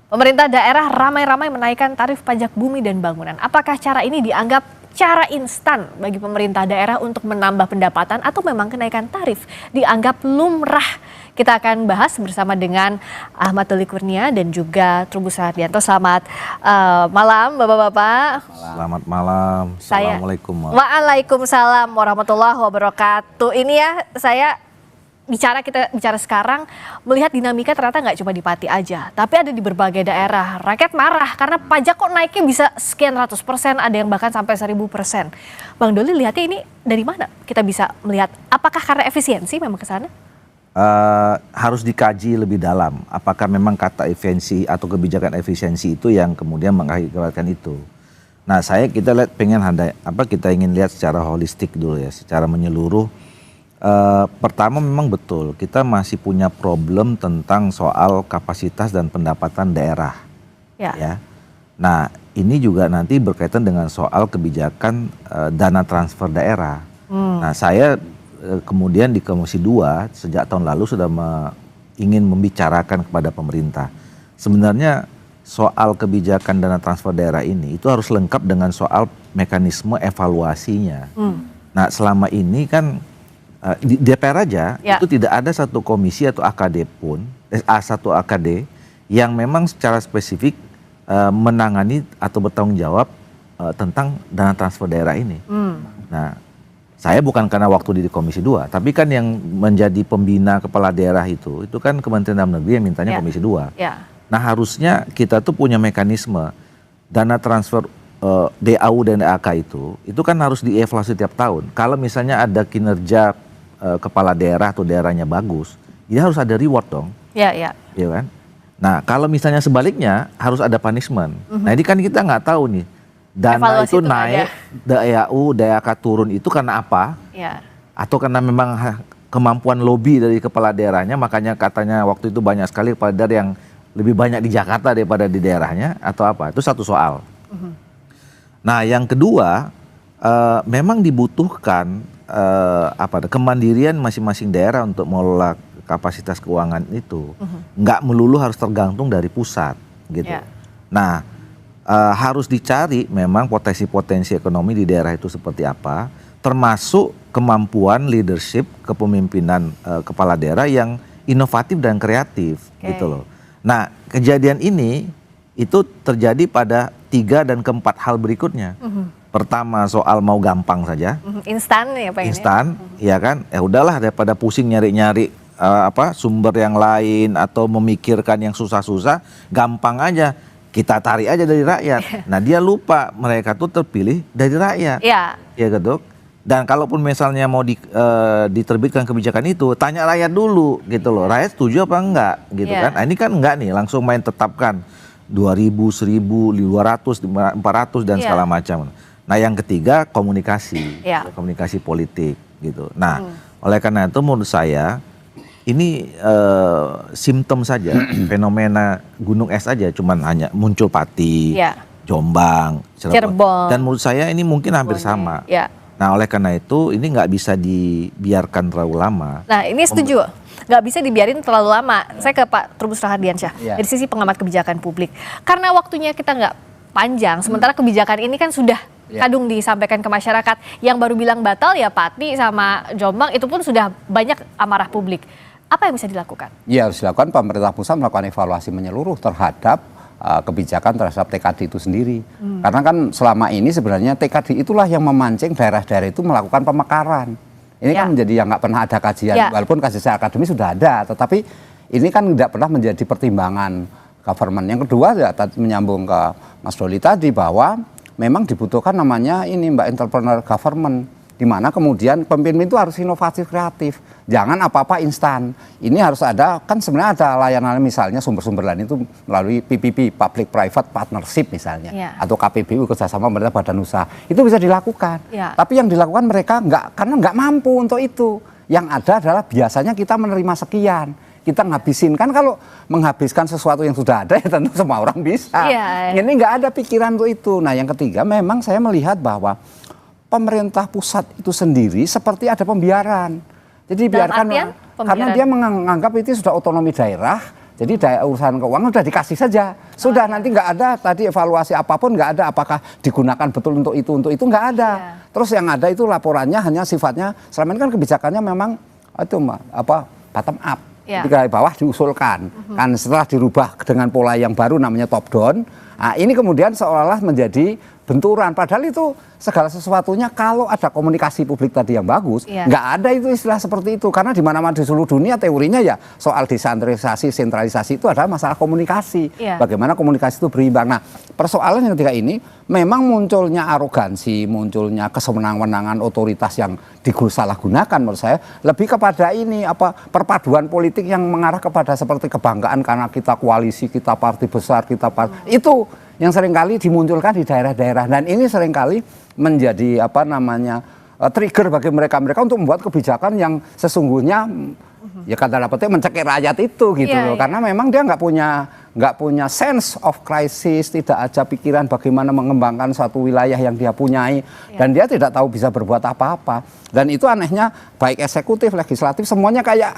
Pemerintah daerah ramai-ramai menaikkan tarif pajak bumi dan bangunan. Apakah cara ini dianggap cara instan bagi pemerintah daerah untuk menambah pendapatan atau memang kenaikan tarif dianggap lumrah? Kita akan bahas bersama dengan Ahmad Doli Kurnia dan juga Trubus Hardianto. Selamat malam Bapak-Bapak. Selamat malam. Assalamualaikum. Waalaikumsalam warahmatullahi wabarakatuh. Ini ya kita bicara sekarang melihat dinamika ternyata nggak cuma di Pati aja, tapi ada di berbagai daerah. Rakyat marah karena pajak kok naiknya bisa sekian ratus persen, ada yang bahkan sampai 1000%. Bang Doli lihatnya ini dari mana? Kita bisa melihat apakah karena efisiensi memang ke sana? Harus dikaji lebih dalam. Apakah memang kata efisiensi atau kebijakan efisiensi itu yang kemudian mengakibatkan itu? Nah, kita ingin lihat secara holistik dulu ya, secara menyeluruh. Pertama memang betul kita masih punya problem tentang soal kapasitas dan pendapatan daerah. Ya. Nah ini juga nanti berkaitan dengan soal kebijakan dana transfer daerah. Nah saya kemudian di Komisi 2 sejak tahun lalu sudah ingin membicarakan kepada pemerintah. Sebenarnya soal kebijakan dana transfer daerah ini itu harus lengkap dengan soal mekanisme evaluasinya. Nah selama ini kan di DPR aja itu tidak ada satu komisi atau AKD pun, satu AKD yang memang secara spesifik menangani atau bertanggung jawab tentang dana transfer daerah ini. Nah, saya bukan karena waktu di Komisi 2, tapi kan yang menjadi pembina kepala daerah itu kan Kementerian Dalam Negeri yang mintanya Komisi 2. Nah, harusnya kita tuh punya mekanisme dana transfer DAU dan DAK itu kan harus dievaluasi tiap tahun. Kalau misalnya ada kinerja kepala daerah atau daerahnya bagus, dia harus ada reward dong. Iya kan? Nah, kalau misalnya sebaliknya harus ada punishment. Nah, ini kan kita nggak tahu nih. Dana evaluasi itu naik, DAU, DAK turun itu karena apa? Atau karena memang kemampuan lobby dari kepala daerahnya, makanya katanya waktu itu banyak sekali kepala daerah yang lebih banyak di Jakarta daripada di daerahnya, atau apa? Itu satu soal. Nah, yang kedua, memang dibutuhkan kemandirian masing-masing daerah untuk mengelola kapasitas keuangan itu. Nggak melulu harus tergantung dari pusat gitu. Nah, harus dicari memang potensi-potensi ekonomi di daerah itu seperti apa, termasuk kemampuan leadership kepemimpinan kepala daerah yang inovatif dan kreatif gitu loh. Nah, kejadian ini itu terjadi pada 3 dan keempat hal berikutnya. Pertama soal mau gampang saja, instan ya Pak. Instan, ya kan? Ya udahlah daripada pusing nyari-nyari sumber yang lain atau memikirkan yang susah-susah, gampang aja kita tarik aja dari rakyat. Nah dia lupa mereka tuh terpilih dari rakyat. Ya gitu. Dan kalaupun misalnya mau diterbitkan kebijakan itu, tanya rakyat dulu gitu loh. Rakyat setuju apa enggak gitu kan? Nah ini kan enggak nih, langsung main tetapkan 2.000, 1.000, 200, 400 dan segala macam. Nah yang ketiga komunikasi politik gitu. Nah oleh karena itu menurut saya ini simptom saja, fenomena gunung es aja, cuman hanya muncul Pati, Jombang, Cirebon. Dan menurut saya ini mungkin hampir sama. Nah oleh karena itu ini nggak bisa dibiarkan terlalu lama. Nah ini setuju, nggak bisa dibiarin terlalu lama. Saya ke Pak Trubus Hardiansyah dari sisi pengamat kebijakan publik. Karena waktunya kita nggak panjang, sementara kebijakan ini kan sudah kadung disampaikan ke masyarakat. Yang baru bilang batal ya Pati sama Jombang, itu pun sudah banyak amarah publik. Apa yang bisa dilakukan? Ya harus dilakukan, pemerintah pusat melakukan evaluasi menyeluruh terhadap kebijakan terhadap TKD itu sendiri. Karena kan selama ini sebenarnya TKD itulah yang memancing daerah-daerah itu melakukan pemekaran. Ini kan menjadi yang nggak pernah ada kajian, walaupun kajian akademi sudah ada, tetapi ini kan tidak pernah menjadi pertimbangan government. Yang kedua ya menyambung ke Mas Doli tadi bahwa memang dibutuhkan namanya ini Mbak entrepreneur government, di mana kemudian pemimpin itu harus inovatif kreatif, jangan apa-apa instan. Ini harus ada, kan sebenarnya ada layanan misalnya sumber-sumber lain itu melalui PPP, Public Private Partnership misalnya, atau KPBU kerjasama pemerintah badan usaha, itu bisa dilakukan. Tapi yang dilakukan mereka karena nggak mampu untuk itu. Yang ada adalah biasanya kita menerima sekian, kita ngabisin. Kan kalau menghabiskan sesuatu yang sudah ada ya tentu semua orang bisa. Ini nggak ada pikiran untuk itu. Nah yang ketiga memang saya melihat bahwa pemerintah pusat itu sendiri seperti ada pembiaran. Jadi biarkan karena dia menganggap itu sudah otonomi daerah Jadi urusan keuangan udah dikasih saja. Sudah nanti nggak ada tadi evaluasi apapun nggak ada. Apakah digunakan betul untuk itu nggak ada. Terus yang ada itu laporannya hanya sifatnya selama ini kan kebijakannya memang itu bottom up. Jadi dari bawah diusulkan. Kan setelah dirubah dengan pola yang baru namanya top down. Nah, ini kemudian seolah-olah menjadi benturan. Padahal itu segala sesuatunya kalau ada komunikasi publik tadi yang bagus, nggak ada itu istilah seperti itu. Karena di mana-mana di seluruh dunia teorinya ya soal desentralisasi, sentralisasi itu adalah masalah komunikasi. Bagaimana komunikasi itu berimbang. Nah, persoalan yang ketika ini memang munculnya arogansi, munculnya kesewenang-wenangan otoritas yang disalahgunakan menurut saya lebih kepada ini perpaduan politik yang mengarah kepada seperti kebanggaan karena kita koalisi, kita partai besar, kita itu yang seringkali dimunculkan di daerah-daerah dan ini seringkali menjadi trigger bagi mereka untuk membuat kebijakan yang sesungguhnya ya kata dapatnya mencekik rakyat itu gitu loh. Karena memang dia nggak punya sense of crisis, tidak ada pikiran bagaimana mengembangkan suatu wilayah yang dia punyai dan dia tidak tahu bisa berbuat apa-apa. Dan itu anehnya baik eksekutif, legislatif semuanya kayak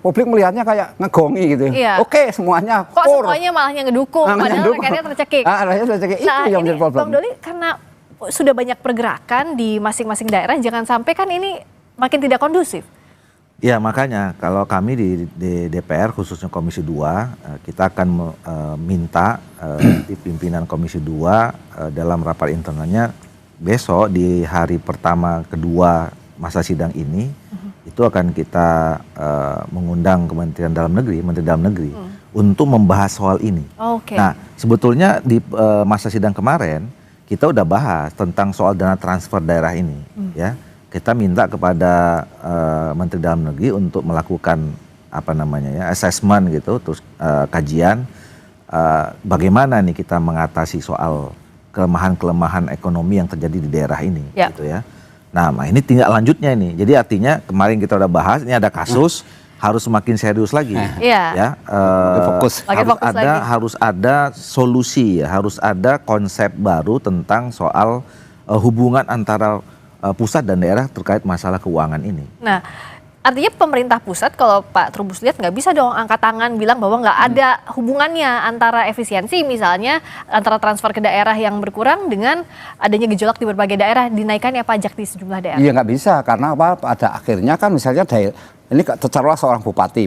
publik melihatnya kayak ngegongi gitu. Oke, semuanya kok semuanya malah yang ngedukung padahal rakyatnya tercekik. Itu yang menjadi problem. Bang Doli, karena sudah banyak pergerakan di masing-masing daerah, jangan sampai kan ini makin tidak kondusif. Ya makanya kalau kami di DPR khususnya Komisi 2 kita akan minta di pimpinan Komisi 2 dalam rapat internalnya besok di hari pertama kedua masa sidang ini itu akan kita mengundang Kementerian Dalam Negeri, Menteri Dalam Negeri untuk membahas soal ini. Nah sebetulnya di masa sidang kemarin kita udah bahas tentang soal dana transfer daerah ini ya. Kita minta kepada Menteri Dalam Negeri untuk melakukan assessment gitu, terus kajian bagaimana nih kita mengatasi soal kelemahan-kelemahan ekonomi yang terjadi di daerah ini, gitu ya. Nah, ini tinggal lanjutnya ini. Jadi artinya kemarin kita udah bahas, ini ada kasus harus semakin serius lagi, ya. Fokus. Harus ada solusi, ya, harus ada konsep baru tentang soal hubungan antara pusat dan daerah terkait masalah keuangan ini. Nah, artinya pemerintah pusat kalau Pak Trubus lihat nggak bisa dong angkat tangan bilang bahwa nggak ada hubungannya antara efisiensi misalnya antara transfer ke daerah yang berkurang dengan adanya gejolak di berbagai daerah dinaikannya pajak di sejumlah daerah. Iya nggak bisa karena pada akhirnya kan misalnya ini taruhlah seorang bupati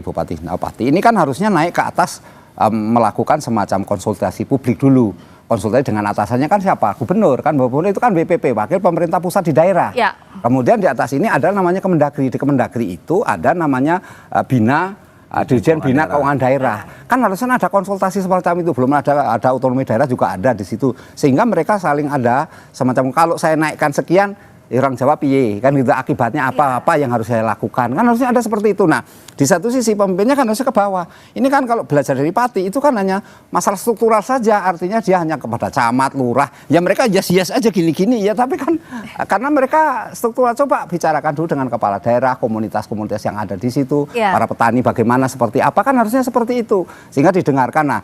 ini kan harusnya naik ke atas melakukan semacam konsultasi publik dulu. Konsultasi dengan atasannya kan siapa? Gubernur kan, gubernur itu kan BPP, wakil pemerintah pusat di daerah. Kemudian di atas ini ada namanya Kemendagri. Di Kemendagri itu ada namanya Dirjen Bina Keuangan Daerah. Kan harusnya ada konsultasi semacam itu. Belum ada otonomi daerah juga ada di situ. Sehingga mereka saling ada semacam kalau saya naikkan sekian, orang jawab piye kan gitu akibatnya apa yang harus saya lakukan kan harusnya ada seperti itu. Nah di satu sisi pemimpinnya kan harusnya ke bawah. Ini kan kalau belajar dari Pati itu kan hanya masalah struktural saja, artinya dia hanya kepada camat, lurah, ya mereka yes aja gini-gini ya, tapi kan karena mereka struktural. Coba bicarakan dulu dengan kepala daerah, komunitas-komunitas yang ada di situ, para petani bagaimana seperti apa, kan harusnya seperti itu sehingga didengarkan. Nah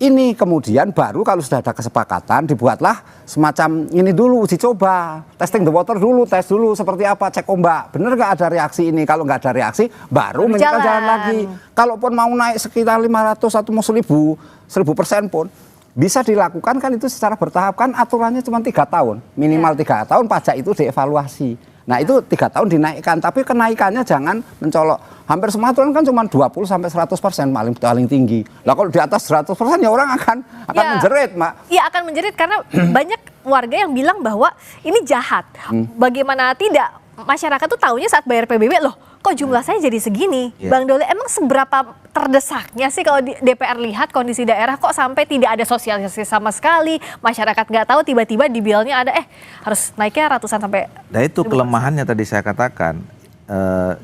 ini kemudian baru kalau sudah ada kesepakatan dibuatlah semacam ini dulu uji coba, testing the water dulu, tes dulu seperti apa, cek ombak, bener nggak ada reaksi ini, kalau nggak ada reaksi baru menjalan jalan lagi. Kalaupun mau naik sekitar 500 atau mau 1000% pun bisa dilakukan kan itu secara bertahap kan aturannya cuma 3 tahun, minimal 3 tahun pajak itu dievaluasi. Nah itu 3 tahun dinaikkan, tapi kenaikannya jangan mencolok. Hampir semua aturan kan cuma 20-100% paling tinggi. Lah kalau di atas 100% ya orang akan menjerit, Mak. Iya akan menjerit karena banyak warga yang bilang bahwa ini jahat. Bagaimana tidak, masyarakat tuh taunya saat bayar PBB loh. Kok jumlah saya jadi segini? Bang Doli, emang seberapa terdesaknya sih kalau DPR lihat kondisi daerah kok sampai tidak ada sosialisasi sama sekali, masyarakat nggak tahu tiba-tiba di bilnya ada harus naiknya ratusan sampai. Nah itu kelemahannya tadi saya katakan.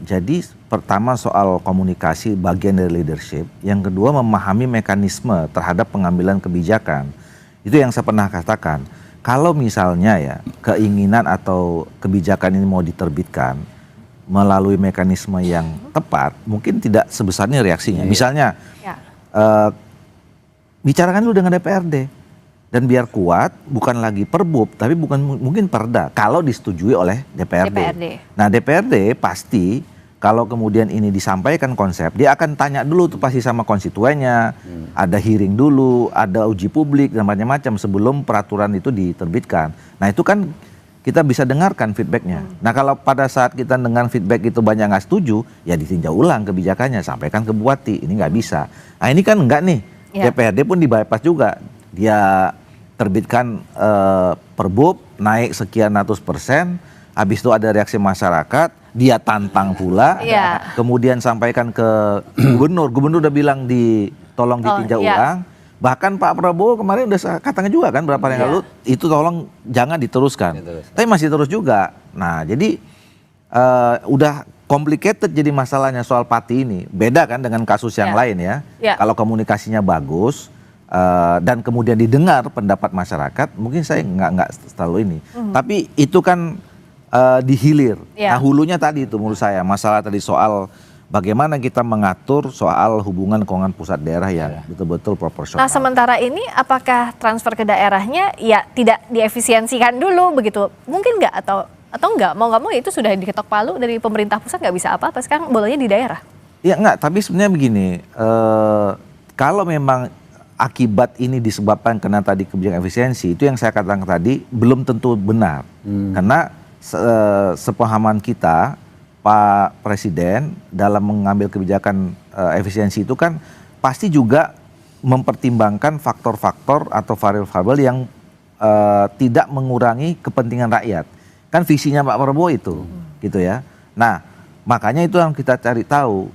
Jadi pertama soal komunikasi bagian dari leadership, yang kedua memahami mekanisme terhadap pengambilan kebijakan. Itu yang saya pernah katakan. Kalau misalnya ya keinginan atau kebijakan ini mau diterbitkan melalui mekanisme yang tepat, mungkin tidak sebesarnya reaksinya. Misalnya, bicarakan dulu dengan DPRD. Dan biar kuat, bukan lagi perbub, tapi mungkin perda, kalau disetujui oleh DPRD. Nah DPRD pasti kalau kemudian ini disampaikan konsep, dia akan tanya dulu tuh pasti sama konstituennya, ada hearing dulu, ada uji publik dan macam-macam sebelum peraturan itu diterbitkan. Nah itu kan kita bisa dengarkan feedbacknya. Nah kalau pada saat kita dengar feedback itu banyak nggak setuju, ya ditinjau ulang kebijakannya, sampaikan ke Bupati, ini nggak bisa. Nah ini kan enggak nih, DPRD pun di bypass juga, dia terbitkan perbub naik sekian ratus %, habis itu ada reaksi masyarakat, dia tantang pula, kemudian sampaikan ke gubernur udah bilang tolong ditinjau ulang. Bahkan Pak Prabowo kemarin udah katakan juga kan berapa hari yang lalu, itu tolong jangan diteruskan. Tapi masih terus juga. Nah jadi udah complicated jadi masalahnya soal Pati ini. Beda kan dengan kasus yang lain ya. Kalau komunikasinya bagus dan kemudian didengar pendapat masyarakat, mungkin saya nggak terlalu ini. Tapi itu kan dihilir. Nah hulunya tadi itu menurut saya masalah tadi soal bagaimana kita mengatur soal hubungan keuangan pusat daerah yang betul-betul proporsional. Nah sementara ini apakah transfer ke daerahnya ya tidak diefisiensikan dulu begitu? Mungkin nggak atau nggak mau itu sudah diketok palu dari pemerintah pusat nggak bisa apa-apa, sekarang bolanya di daerah? Ya nggak, tapi sebenarnya begini, kalau memang akibat ini disebabkan karena tadi kebijakan efisiensi, itu yang saya katakan tadi belum tentu benar. Karena sepahaman kita, Pak Presiden dalam mengambil kebijakan efisiensi itu kan pasti juga mempertimbangkan faktor-faktor atau variabel-variabel yang tidak mengurangi kepentingan rakyat. Kan visinya Pak Prabowo itu, gitu ya. Nah, makanya itu yang kita cari tahu.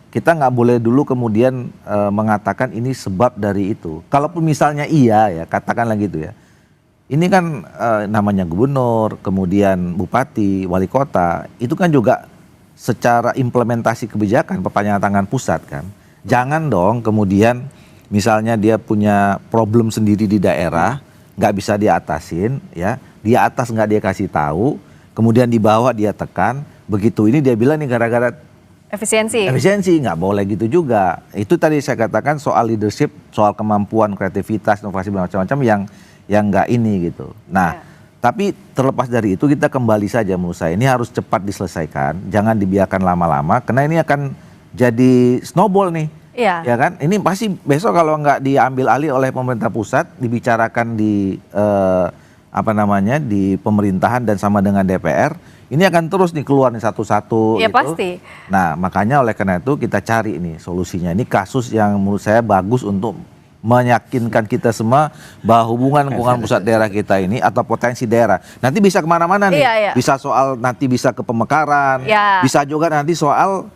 Kita nggak boleh dulu kemudian mengatakan ini sebab dari itu. Kalaupun misalnya iya ya, katakanlah gitu ya. Ini kan namanya gubernur, kemudian bupati, wali kota, itu kan juga secara implementasi kebijakan perpanjangan tangan pusat kan. Jangan dong kemudian misalnya dia punya problem sendiri di daerah, nggak bisa diatasin, ya, di atas nggak dia kasih tahu, kemudian di bawah dia tekan, begitu ini dia bilang nih gara-gara efisiensi, nggak boleh gitu juga. Itu tadi saya katakan soal leadership, soal kemampuan, kreativitas, inovasi macam-macam yang nggak ini gitu. Nah, tapi terlepas dari itu kita kembali saja menurut saya ini harus cepat diselesaikan, jangan dibiarkan lama-lama, karena ini akan jadi snowball nih, ya kan? Ini pasti besok kalau nggak diambil alih oleh pemerintah pusat, dibicarakan di di pemerintahan dan sama dengan DPR, ini akan terus nih keluar nih satu-satu. Ya gitu. pasti. Nah, makanya oleh karena itu kita cari nih solusinya. Ini kasus yang menurut saya bagus untuk meyakinkan kita semua bahwa hubungan pusat daerah kita ini atau potensi daerah nanti bisa kemana-mana nih, bisa soal nanti bisa ke pemekaran, bisa juga nanti soal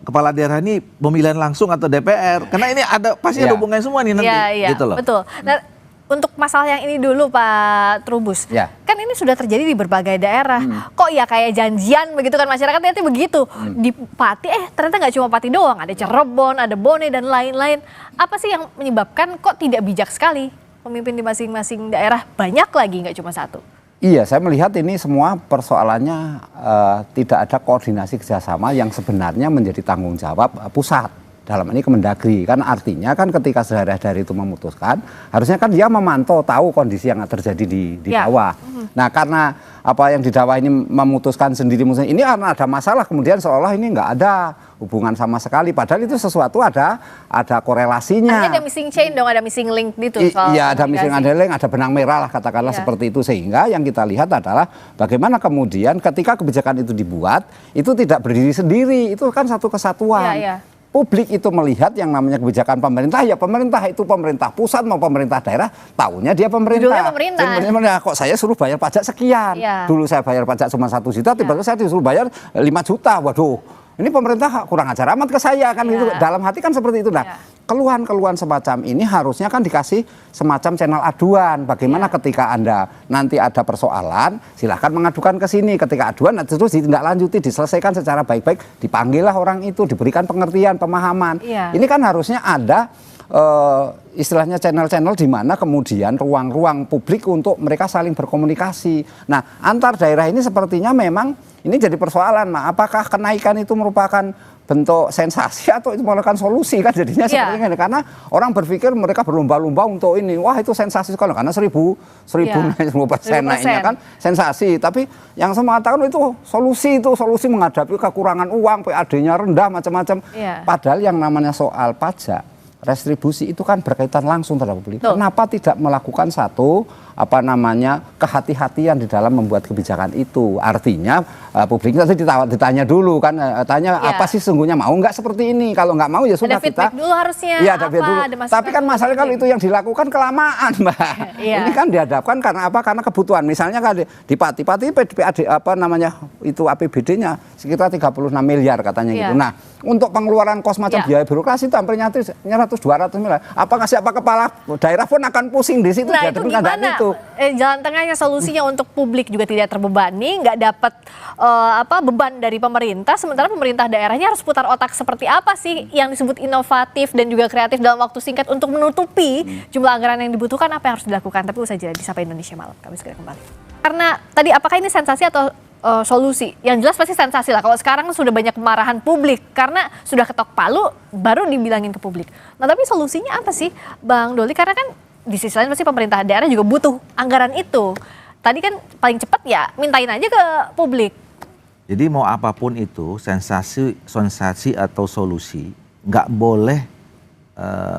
kepala daerah ini pemilihan langsung atau DPR, karena ini ada pasti ada hubungannya semua nih nanti, gitu loh. Betul. Nah, untuk masalah yang ini dulu Pak Trubus, kan ini sudah terjadi di berbagai daerah. Kok ya kayak janjian begitu kan masyarakat nanti begitu. Di Pati ternyata nggak cuma Pati doang, ada Cirebon, ada Bone dan lain-lain. Apa sih yang menyebabkan kok tidak bijak sekali pemimpin di masing-masing daerah banyak lagi nggak cuma satu? Iya, saya melihat ini semua persoalannya tidak ada koordinasi kerjasama yang sebenarnya menjadi tanggung jawab pusat. Dalam ini Kemendagri, kan artinya kan ketika daerah-daerah itu memutuskan, harusnya kan dia memantau tahu kondisi yang terjadi di bawah. Nah karena apa yang di bawah ini memutuskan sendiri, ini karena ada masalah, kemudian seolah ini nggak ada hubungan sama sekali, padahal itu sesuatu ada korelasinya. Ada missing chain dong, ada missing link gitu. Iya, ada missing link, ada benang merah lah katakanlah seperti itu, sehingga yang kita lihat adalah bagaimana kemudian ketika kebijakan itu dibuat, itu tidak berdiri sendiri, itu kan satu kesatuan. Publik itu melihat yang namanya kebijakan pemerintah, ya pemerintah itu pemerintah pusat mau pemerintah daerah, tahunya dia pemerintah. Pemerintah. Kok saya suruh bayar pajak sekian. Dulu saya bayar pajak cuma 1 juta, tiba-tiba saya disuruh bayar 5 juta. Waduh, ini pemerintah kurang ajar amat ke saya kan gitu. Dalam hati kan seperti itu. Nah, keluhan-keluhan semacam ini harusnya kan dikasih semacam channel aduan. Bagaimana ketika Anda nanti ada persoalan, silahkan mengadukan ke sini. Ketika aduan terus ditindaklanjuti, diselesaikan secara baik-baik, dipanggillah orang itu, diberikan pengertian, pemahaman. Ini kan harusnya ada istilahnya channel-channel di mana kemudian ruang-ruang publik untuk mereka saling berkomunikasi. Nah, antar daerah ini sepertinya memang ini jadi persoalan. Nah, apakah kenaikan itu merupakan bentuk sensasi atau itu merupakan solusi kan jadinya seperti ini, karena orang berpikir mereka berlomba-lomba untuk ini, wah itu sensasi sekali karena 1000% naiknya kan sensasi, tapi yang saya mengatakan itu solusi menghadapi kekurangan uang, PAD-nya rendah macam-macam. Padahal yang namanya soal pajak restribusi itu kan berkaitan langsung terhadap publik. Kenapa tidak melakukan satu kehati-hatian di dalam membuat kebijakan itu? Artinya publik tadi ditanya dulu kan, tanya apa sih sesungguhnya, mau nggak seperti ini? Kalau nggak mau ya sudah, ada feedback dulu harusnya. Iya, ada feedback dulu. Tapi kan masalahnya kalau itu yang dilakukan kelamaan, Mbak. Ini kan dihadapkan karena apa? Karena kebutuhan. Misalnya kan di Pati PAD itu APBD-nya sekitar 36 miliar katanya gitu. Nah, untuk pengeluaran kos macam biaya birokrasi itu hampir nyaris 200 miliar. Apakah siapa kepala daerah pun akan pusing di situ. Nah, itu gimana? Jalan tengahnya, solusinya untuk publik juga tidak terbebani, nggak dapat beban dari pemerintah, sementara pemerintah daerahnya harus putar otak seperti apa sih yang disebut inovatif dan juga kreatif dalam waktu singkat untuk menutupi jumlah anggaran yang dibutuhkan, apa yang harus dilakukan. Tapi usai jeda di Sapa Indonesia Malam, kami segera kembali. Karena tadi apakah ini sensasi atau solusi? Yang jelas pasti sensasi lah. Kalau sekarang sudah banyak kemarahan publik karena sudah ketok palu baru dibilangin ke publik. Nah, tapi solusinya apa sih, Bang Doli? Karena kan di sisi lain pasti pemerintah daerah juga butuh anggaran itu. Tadi kan paling cepat ya mintain aja ke publik. Jadi mau apapun itu, sensasi atau solusi, nggak boleh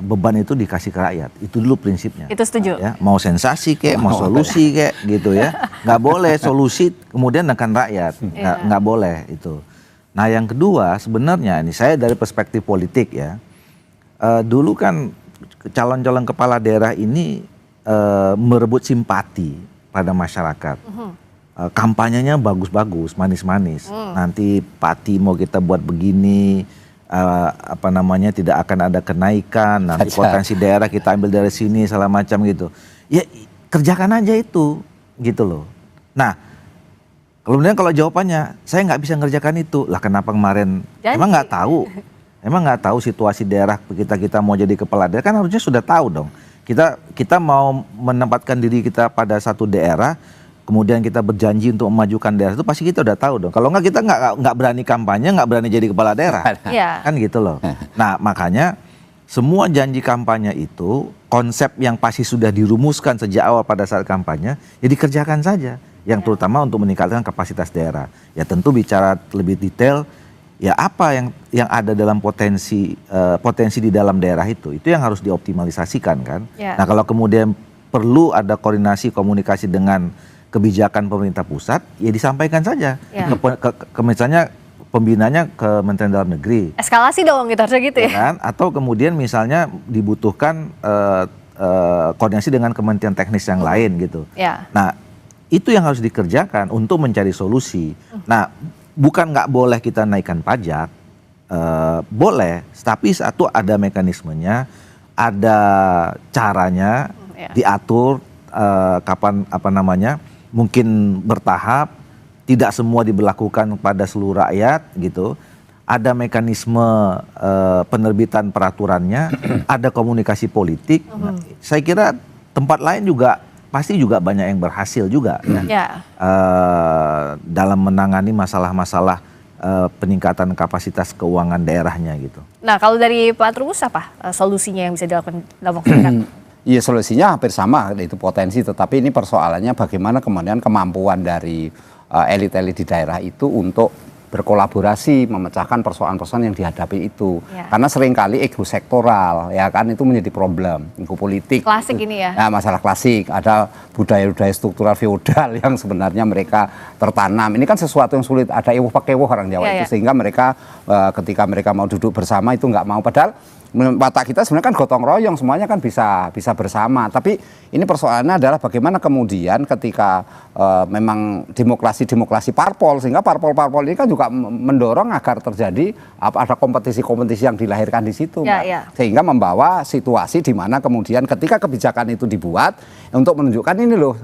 beban itu dikasih ke rakyat. Itu dulu prinsipnya. Itu setuju. Ya, mau sensasi kek, mau solusi kek, gitu ya. Nggak boleh solusi kemudian nekan rakyat. Nggak boleh itu. Nah yang kedua sebenarnya ini saya dari perspektif politik ya. Dulu kan calon-calon kepala daerah ini merebut simpati pada masyarakat. Kampanyenya bagus-bagus, manis-manis. Nanti Pati mau kita buat begini, tidak akan ada kenaikan, nanti potensi daerah kita ambil dari sini, segala macam gitu. Ya kerjakan aja itu, gitu loh. Nah, kemudian kalau jawabannya saya nggak bisa ngerjakan itu, lah kenapa kemarin? Emang nggak tahu? Emang nggak tahu situasi daerah kita mau jadi kepala daerah, kan harusnya sudah tahu dong. Kita mau menempatkan diri kita pada satu daerah, kemudian kita berjanji untuk memajukan daerah itu pasti kita udah tahu dong. Kalau nggak kita nggak berani kampanye, nggak berani jadi kepala daerah, kan gitu loh. Nah makanya semua janji kampanye itu konsep yang pasti sudah dirumuskan sejak awal pada saat kampanye, ya dikerjakan saja. Yang terutama untuk meningkatkan kapasitas daerah. Ya tentu bicara lebih detail. Ya apa yang ada dalam potensi di dalam daerah itu yang harus dioptimalisasikan kan. Nah kalau kemudian perlu ada koordinasi komunikasi dengan kebijakan pemerintah pusat, ya disampaikan saja misalnya pembinanya ke Kementerian Dalam Negeri. Eskalasi dong gitu harusnya gitu ya. Kan? Atau kemudian misalnya dibutuhkan koordinasi dengan kementerian teknis yang lain gitu. Nah itu yang harus dikerjakan untuk mencari solusi. Nah bukan nggak boleh kita naikkan pajak, boleh, tapi satu ada mekanismenya, ada caranya, diatur kapan mungkin bertahap, tidak semua diberlakukan pada seluruh rakyat gitu. Ada mekanisme penerbitan peraturannya, ada komunikasi politik. Nah, saya kira tempat lain juga pasti juga banyak yang berhasil juga dalam menangani masalah-masalah peningkatan kapasitas keuangan daerahnya gitu. Nah kalau dari Pak Trubus apa solusinya yang bisa dilakukan dalam waktu dekat? Iya solusinya hampir sama, itu potensi, tetapi ini persoalannya bagaimana kemudian kemampuan dari elit-elit di daerah itu untuk berkolaborasi memecahkan persoalan-persoalan yang dihadapi itu. Karena seringkali ego sektoral ya kan itu menjadi problem, ego politik. Klasik ini ya. Nah, masalah klasik, ada budaya-budaya struktural feodal yang sebenarnya mereka tertanam. Ini kan sesuatu yang sulit, ada ewuh pakewuh orang Jawa itu sehingga mereka ketika mereka mau duduk bersama itu nggak mau, padahal watak kita sebenarnya kan gotong royong, semuanya kan bisa bersama. Tapi ini persoalannya adalah bagaimana kemudian ketika memang demokrasi parpol, sehingga parpol ini kan juga mendorong agar terjadi ada kompetisi-kompetisi yang dilahirkan di situ, sehingga membawa situasi di mana kemudian ketika kebijakan itu dibuat untuk menunjukkan ini loh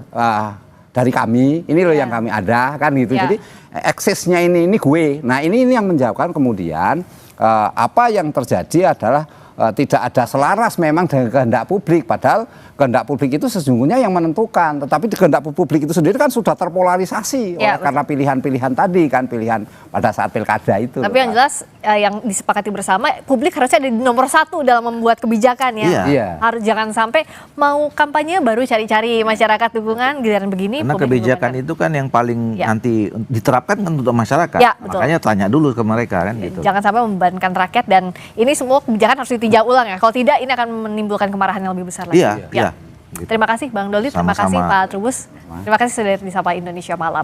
dari kami, ini loh yang kami ada kan gitu. Jadi eksesnya ini gue. Nah ini yang menjawabkan kemudian apa yang terjadi adalah tidak ada selaras memang dengan kehendak publik, padahal kehendak publik itu sesungguhnya yang menentukan, tetapi kehendak publik itu sendiri kan sudah terpolarisasi karena pilihan-pilihan tadi kan, pilihan pada saat pilkada itu. Tapi yang jelas yang disepakati bersama, publik harusnya ada di nomor 1 dalam membuat kebijakan ya. Iya. Harus jangan sampai mau kampanye baru cari-cari masyarakat dukungan, giliran begini. Karena kebijakan itu kan yang paling Ya. nanti diterapkan kan untuk masyarakat. Ya, betul. Makanya tanya dulu ke mereka kan gitu. Jangan sampai membebankan rakyat, dan ini semua kebijakan harus ditinjau ulang ya. Kalau tidak, ini akan menimbulkan kemarahan yang lebih besar lagi. Iya, iya. Terima kasih Bang Doli, terima kasih Sama-sama. Pak Trubus. Terima kasih sudah disapa Indonesia Malam.